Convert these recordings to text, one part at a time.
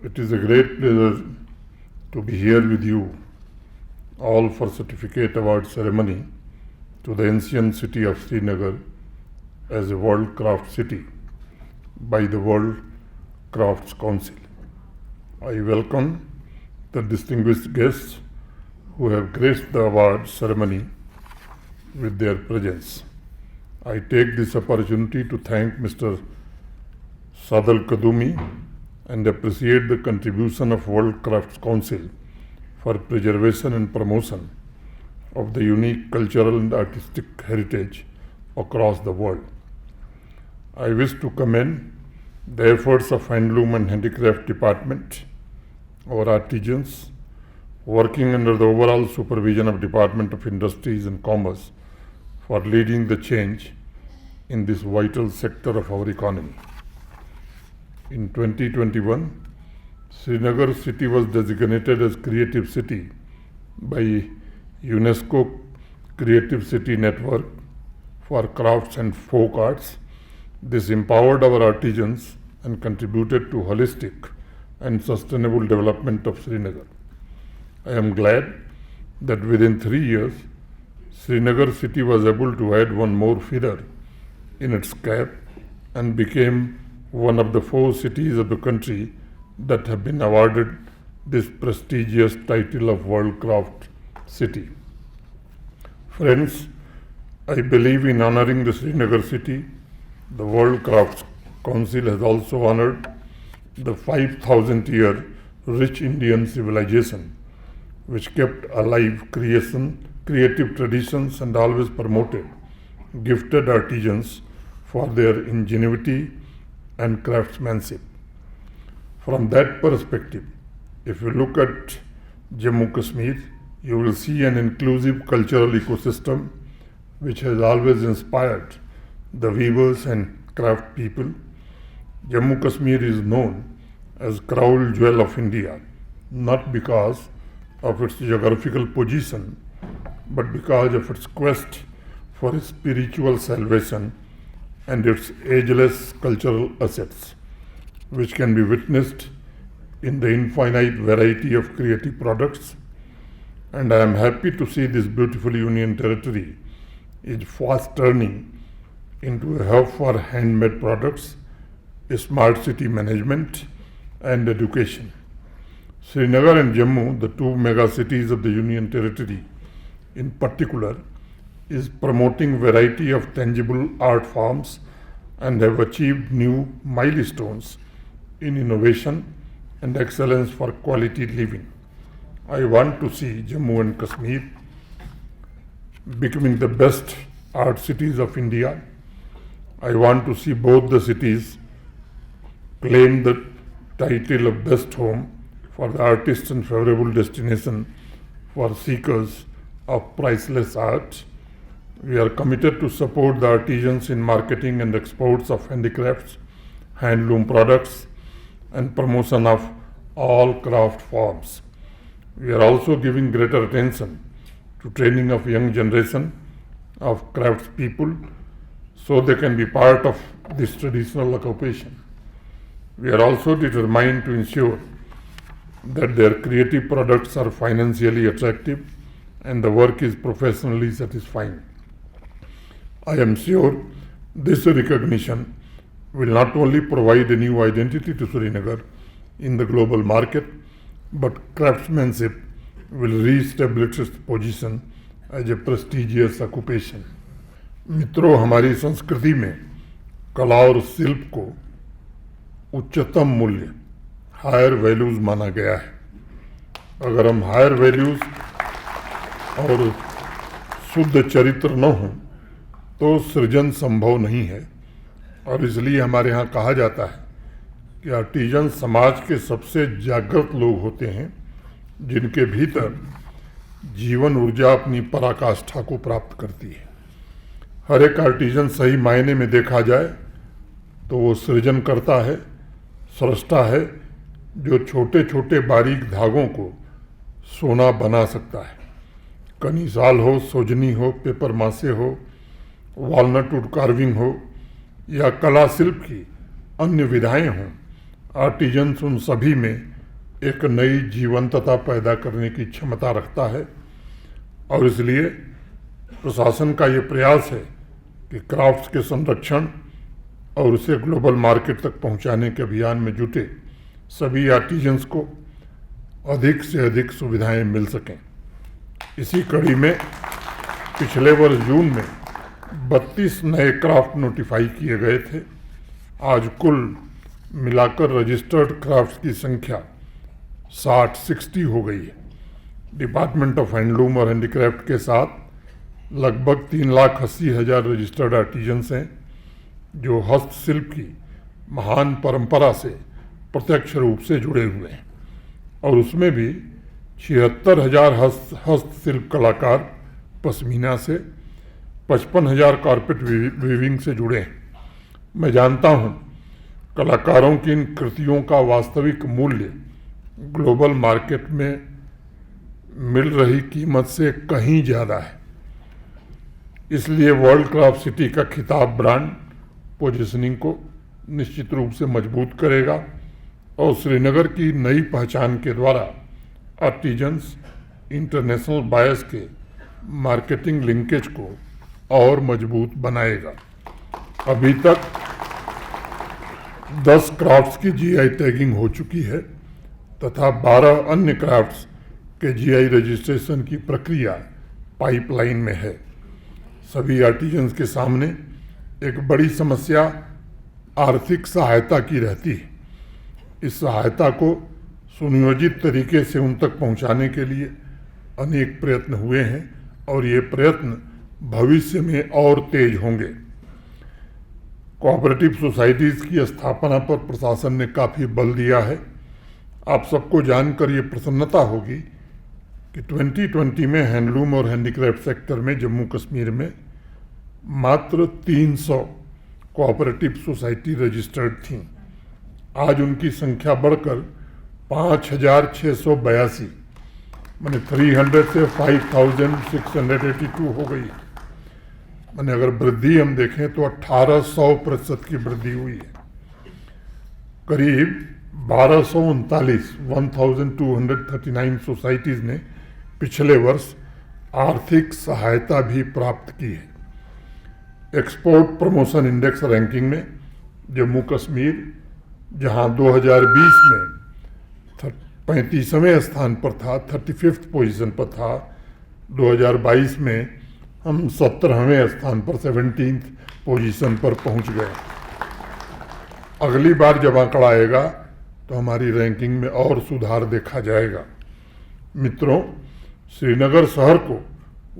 It is a great pleasure to be here with you all for certificate award ceremony to the ancient city of Srinagar as a World Craft City by the World Crafts Council. I welcome the distinguished guests who have graced the award ceremony with their presence. I take this opportunity to thank Mr. Sadal Kadumi and appreciate the contribution of World Crafts Council for preservation and promotion of the unique cultural and artistic heritage across the world. I wish to commend the efforts of Handloom and Handicraft Department, our artisans, working under the overall supervision of Department of Industries and Commerce for leading the change in this vital sector of our economy. In 2021, Srinagar city was designated as Creative City by UNESCO Creative City Network for Crafts and Folk Arts. This empowered our artisans and contributed to holistic and sustainable development of Srinagar. I am glad that within 3 years, Srinagar city was able to add one more feather in its cap and became one of the 4 cities of the country that have been awarded this prestigious title of World Craft City. Friends, I believe in honoring the Srinagar city. The World Crafts Council has also honored the 5,000-year rich Indian civilization, which kept alive creative traditions and always promoted gifted artisans for their ingenuity and craftsmanship. From that perspective, if you look at Jammu Kashmir, you will see an inclusive cultural ecosystem which has always inspired the weavers and craft people. Jammu Kashmir is known as Crown Jewel of India, not because of its geographical position, but because of its quest for spiritual salvation and its ageless cultural assets, which can be witnessed in the infinite variety of creative products. And I am happy to see this beautiful union territory is fast turning into a hub for handmade products, smart city management, and education. Srinagar and Jammu, the 2 mega cities of the Union Territory in particular, is promoting variety of tangible art forms and have achieved new milestones in innovation and excellence for quality living. I want to see Jammu and Kashmir becoming the best art cities of India. I want to see both the cities claim the title of best home for the artists and favorable destination for seekers of priceless art. We are committed to support the artisans in marketing and exports of handicrafts, handloom products, and promotion of all craft forms. We are also giving greater attention to training of young generation of craftspeople so they can be part of this traditional occupation. We are also determined to ensure that their creative products are financially attractive and the work is professionally satisfying. I am sure this recognition will not only provide a new identity to Srinagar in the global market, but craftsmanship will re-establish its position as a prestigious occupation. मित्रों, हमारी संस्कृति में कला और शिल्प को उच्चतम मूल्य हायर वैल्यूज माना गया है। अगर हम हायर वैल्यूज और शुद्ध चरित्र न हों तो सृजन संभव नहीं है, और इसलिए हमारे यहाँ कहा जाता है कि आर्टिजन समाज के सबसे जागृत लोग होते हैं जिनके भीतर जीवन ऊर्जा अपनी पराकाष्ठा को प्राप्त करती है। हर एक आर्टिजन सही मायने में देखा जाए तो वो सृजन करता है, स्रष्टा है, जो छोटे छोटे बारीक धागों को सोना बना सकता है। कनीसाल हो, सोजनी हो, पेपर मासे हो, वॉलनट वुड कार्विंग हो या कला शिल्प की अन्य विधाएं हों, आर्टिजन्स उन सभी में एक नई जीवंतता पैदा करने की क्षमता रखता है और इसलिए प्रशासन का ये प्रयास है कि क्राफ्ट्स के संरक्षण और उसे ग्लोबल मार्केट तक पहुंचाने के अभियान में जुटे सभी आर्टिजन्स को अधिक से अधिक सुविधाएं मिल सकें। इसी कड़ी में पिछले वर्ष जून में 32 नए क्राफ्ट नोटिफाई किए गए थे। आज कुल मिलाकर रजिस्टर्ड क्राफ्ट्स की संख्या 60 हो गई है। डिपार्टमेंट ऑफ हैंडलूम और हैंडीक्राफ्ट के साथ लगभग 3,80,000 रजिस्टर्ड आर्टिजन्स हैं जो हस्तशिल्प की महान परंपरा से प्रत्यक्ष रूप से जुड़े हुए हैं और उसमें भी 76,000 हस्तशिल्प कलाकार पश्मीना से, 55,000 कारपेट वीविंग से जुड़े हैं। मैं जानता हूँ कलाकारों की इन कृतियों का वास्तविक मूल्य ग्लोबल मार्केट में मिल रही कीमत से कहीं ज़्यादा है। इसलिए वर्ल्ड क्राफ्ट सिटी का खिताब ब्रांड पोजीशनिंग को निश्चित रूप से मजबूत करेगा और श्रीनगर की नई पहचान के द्वारा आर्टिजन्स इंटरनेशनल बायर्स के मार्केटिंग लिंकेज को और मजबूत बनाएगा। अभी तक 10 क्राफ्ट्स की जीआई टैगिंग हो चुकी है तथा 12 अन्य क्राफ्ट्स के जीआई रजिस्ट्रेशन की प्रक्रिया पाइपलाइन में है। सभी आर्टिजन्स के सामने एक बड़ी समस्या आर्थिक सहायता की रहती है। इस सहायता को सुनियोजित तरीके से उन तक पहुंचाने के लिए अनेक प्रयत्न हुए हैं और ये प्रयत्न भविष्य में और तेज होंगे। कोऑपरेटिव सोसाइटीज़ की स्थापना पर प्रशासन ने काफ़ी बल दिया है। आप सबको जानकर ये प्रसन्नता होगी कि 2020 में हैंडलूम और हैंडीक्राफ्ट सेक्टर में जम्मू कश्मीर में मात्र 300 कोऑपरेटिव सोसाइटी रजिस्टर्ड थीं। आज उनकी संख्या बढ़कर 5,682 माने 300 से 5,682 हो गई। माने अगर वृद्धि हम देखें तो 1800% की वृद्धि हुई है। करीब 1239 सोसाइटीज़ ने पिछले वर्ष आर्थिक सहायता भी प्राप्त की है। एक्सपोर्ट प्रमोशन इंडेक्स रैंकिंग में जम्मू कश्मीर जहां 2020 में 35वें स्थान पर था, 35th पोजीशन पर था, 2022 में हम 17वें स्थान पर 17th पोजीशन पर पहुंच गए। अगली बार जब आंकड़ा आएगा तो हमारी रैंकिंग में और सुधार देखा जाएगा। मित्रों, श्रीनगर शहर को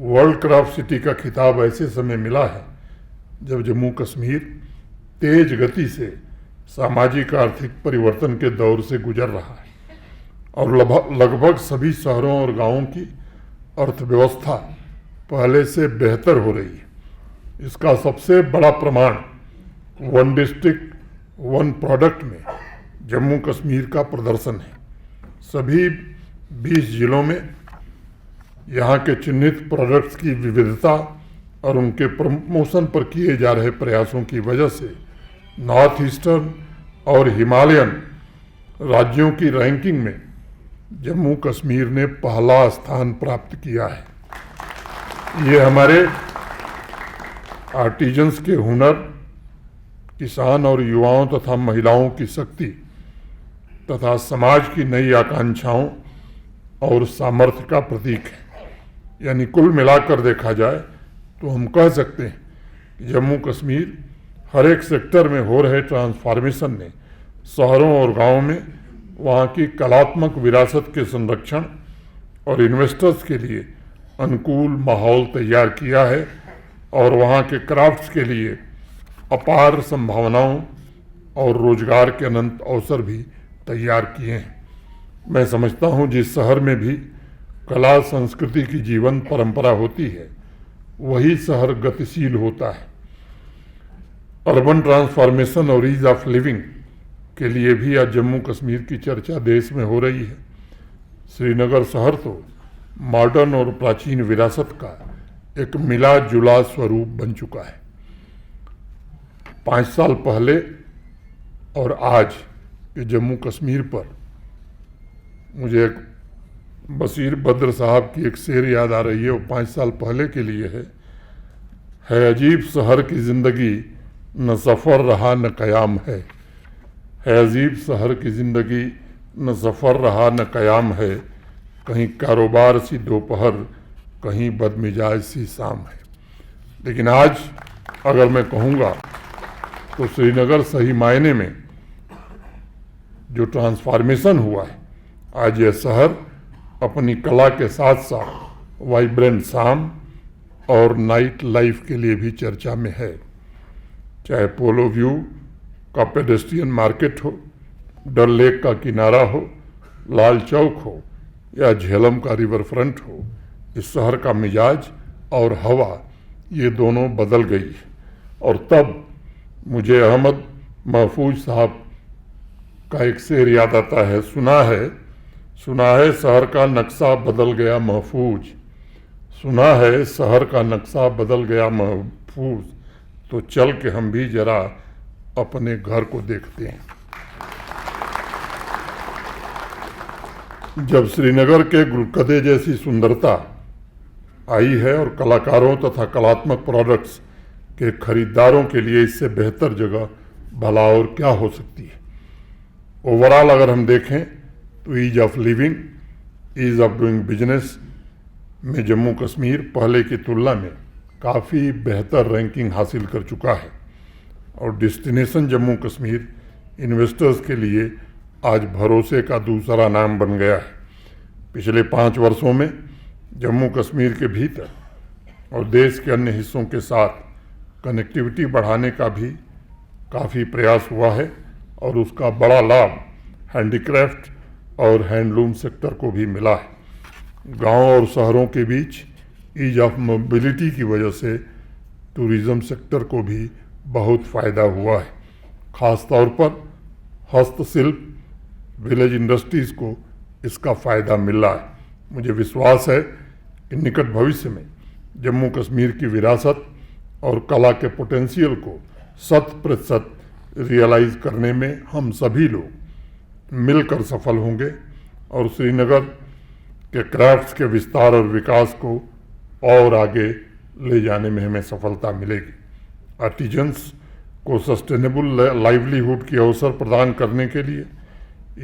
वर्ल्ड क्राफ्ट सिटी का खिताब ऐसे समय मिला है जब जम्मू कश्मीर तेज गति से सामाजिक आर्थिक परिवर्तन के दौर से गुजर रहा है और लगभग सभी शहरों और गांवों की अर्थव्यवस्था पहले से बेहतर हो रही है। इसका सबसे बड़ा प्रमाण वन डिस्ट्रिक्ट वन प्रोडक्ट में जम्मू कश्मीर का प्रदर्शन है। सभी 20 जिलों में यहाँ के चिन्हित प्रोडक्ट्स की विविधता और उनके प्रमोशन पर किए जा रहे प्रयासों की वजह से नॉर्थ ईस्टर्न और हिमालयन राज्यों की रैंकिंग में जम्मू कश्मीर ने पहला स्थान प्राप्त किया है। ये हमारे आर्टिजन्स के हुनर, किसान और युवाओं तथा महिलाओं की शक्ति तथा समाज की नई आकांक्षाओं और सामर्थ्य का प्रतीक है। यानी कुल मिलाकर देखा जाए तो हम कह सकते हैं कि जम्मू कश्मीर हर एक सेक्टर में हो रहे ट्रांसफॉर्मेशन ने शहरों और गांवों में वहाँ की कलात्मक विरासत के संरक्षण और इन्वेस्टर्स के लिए अनुकूल माहौल तैयार किया है और वहाँ के क्राफ्ट्स के लिए अपार संभावनाओं और रोजगार के अनंत अवसर भी तैयार किए हैं। मैं समझता हूँ जिस शहर में भी कला संस्कृति की जीवंत परंपरा होती है वही शहर गतिशील होता है। अर्बन ट्रांसफॉर्मेशन और ईज ऑफ लिविंग के लिए भी आज जम्मू कश्मीर की चर्चा देश में हो रही है। श्रीनगर शहर तो मॉडर्न और प्राचीन विरासत का एक मिला जुला स्वरूप बन चुका है। 5 साल पहले और आज कि जम्मू कश्मीर पर मुझे एक बशीर बद्र साहब की एक शेर याद आ रही है, वो 5 साल पहले के लिए है अजीब शहर की ज़िंदगी न सफ़र रहा न क़याम है अजीब शहर की ज़िंदगी न सफ़र रहा न क़याम है, कहीं कारोबार सी दोपहर कहीं बदमिजाज सी शाम है। लेकिन आज अगर मैं कहूँगा तो श्रीनगर सही मायने में जो ट्रांसफॉर्मेशन हुआ है, आज यह शहर अपनी कला के साथ साथ वाइब्रेंट शाम और नाइट लाइफ के लिए भी चर्चा में है। चाहे पोलो व्यू का पेडेस्ट्रियन मार्केट हो, डल लेक का किनारा हो, लाल चौक हो या झेलम का रिवर फ्रंट हो, इस शहर का मिजाज और हवा ये दोनों बदल गई है। और तब मुझे अहमद महफूज साहब का एक शेर याद आता है, सुना है शहर का नक्शा बदल गया महफूज, सुना है शहर का नक्शा बदल गया महफूज, तो चल के हम भी जरा अपने घर को देखते हैं। जब श्रीनगर के गुलकदे जैसी सुंदरता आई है और कलाकारों तथा कलात्मक प्रोडक्ट्स के खरीदारों के लिए इससे बेहतर जगह भला और क्या हो सकती है। ओवरऑल अगर हम देखें तो ease of living, ease of doing business में जम्मू कश्मीर पहले की तुलना में काफ़ी बेहतर रैंकिंग हासिल कर चुका है और डेस्टिनेशन जम्मू कश्मीर इन्वेस्टर्स के लिए आज भरोसे का दूसरा नाम बन गया है। पिछले 5 वर्षों में जम्मू कश्मीर के भीतर और देश के अन्य हिस्सों के साथ कनेक्टिविटी बढ़ाने का भी काफ़ी प्रयास हुआ है और उसका बड़ा लाभ हैंडीक्राफ्ट और हैंडलूम सेक्टर को भी मिला है। गांव और शहरों के बीच ईज ऑफ मोबिलिटी की वजह से टूरिज़्म सेक्टर को भी बहुत फ़ायदा हुआ है। ख़ास तौर पर हस्तशिल्प विलेज इंडस्ट्रीज़ को इसका फ़ायदा मिल रहा है। मुझे विश्वास है कि निकट भविष्य में जम्मू कश्मीर की विरासत और कला के पोटेंशियल को 100% रियलाइज़ करने में हम सभी लोग मिलकर सफल होंगे और श्रीनगर के क्राफ्ट्स के विस्तार और विकास को और आगे ले जाने में हमें सफलता मिलेगी। आर्टिजन्स को सस्टेनेबल लाइवलीहुड के अवसर प्रदान करने के लिए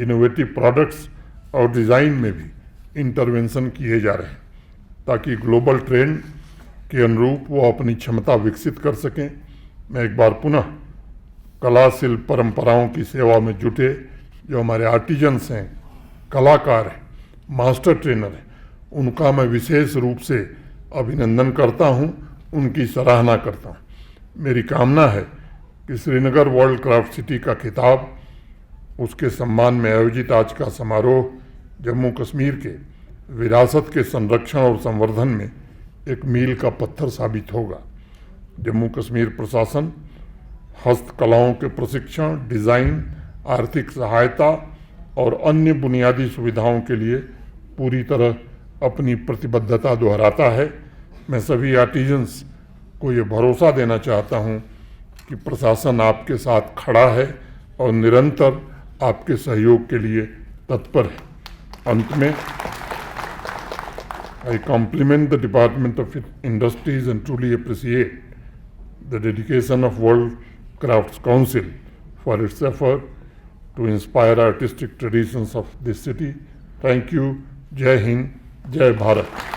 इनोवेटिव प्रोडक्ट्स और डिज़ाइन में भी इंटरवेंशन किए जा रहे हैं ताकि ग्लोबल ट्रेंड के अनुरूप वो अपनी क्षमता विकसित कर सकें। मैं एक बार पुनः कला शिल्प परंपराओं की सेवा में जुटे जो हमारे आर्टिजन्स हैं, कलाकार हैं, मास्टर ट्रेनर हैं, उनका मैं विशेष रूप से अभिनंदन करता हूं, उनकी सराहना करता हूं। मेरी कामना है कि श्रीनगर वर्ल्ड क्राफ्ट सिटी का खिताब, उसके सम्मान में आयोजित आज का समारोह जम्मू कश्मीर के विरासत के संरक्षण और संवर्धन में एक मील का पत्थर साबित होगा। जम्मू कश्मीर प्रशासन हस्तकलाओं के प्रशिक्षण, डिज़ाइन, आर्थिक सहायता और अन्य बुनियादी सुविधाओं के लिए पूरी तरह अपनी प्रतिबद्धता दोहराता है। मैं सभी आर्टिजन्स को ये भरोसा देना चाहता हूँ कि प्रशासन आपके साथ खड़ा है और निरंतर आपके सहयोग के लिए तत्पर है। अंत में I compliment the Department of Industries and truly appreciate the dedication of World Crafts Council for its effort to inspire artistic traditions of this city. Thank you. Jai Hind, Jai Bharat.